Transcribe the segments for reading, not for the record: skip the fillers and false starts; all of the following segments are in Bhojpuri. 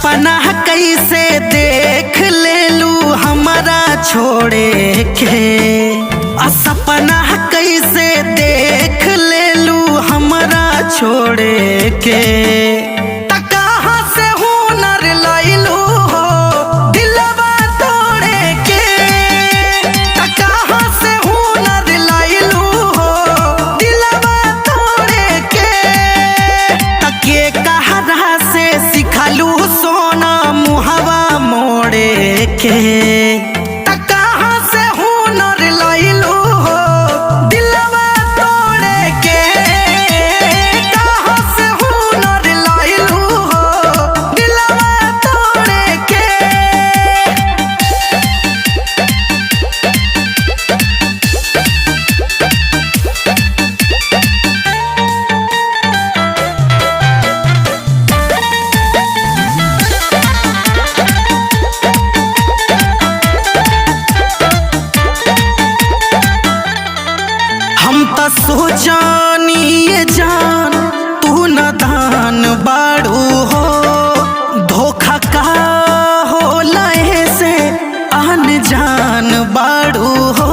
सपना कैसे देख लेलू हमारा छोड़े के। सपना कैसे देख लेलू हमारा छोड़े के। कहाँ से हुनर लैलू हो दिलवा तोड़े के। कहाँ से हुनर लैलू हो दिलवा तोड़े के। के कहरा से सिखलू सोना मुहवा मोड़े के। कहाँ से हुनर लैलू हो दिलवा तोड़े के। कहाँ से हुनर लैलू हो दिलवा तोड़े के। हम तो सोचानी ये जान तू न दान बाड़ू हो। धोखा का हो लहे से आन जान बाड़ू हो।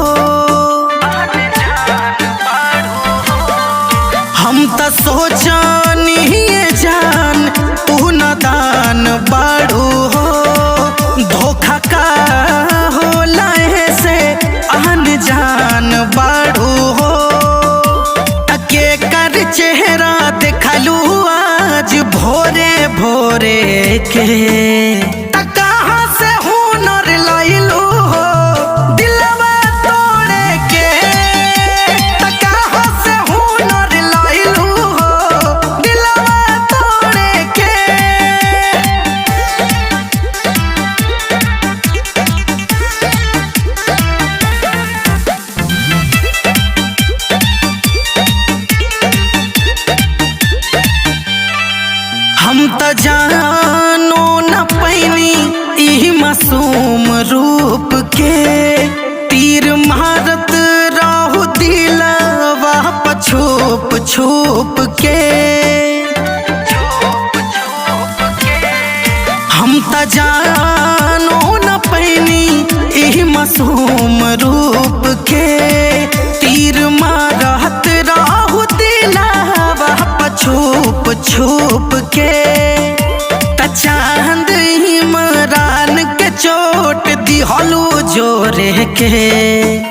हम तो सोचानी ये जान तू न दान बाड़ू हो। धोखा का हो लहे से आन जान बाड़ू हो। के कर चेहरा देखलू आज भोरे भोरे के। कहाँ से हुनर लैलू हो दिलवा तोड़े के। कहाँ से हुनर लैलू हो दिलवा तोड़े के। हम त जानो न पैनी ई मासूम रूप के। तीर मारत रहू दिलवा छुप छुप के। हम त जानो न पैनी ई मासूम रूप के। तीर मारत रहू दिलवा छुप छुप के। चांद इमरान के चोट दिहलू जोरे के।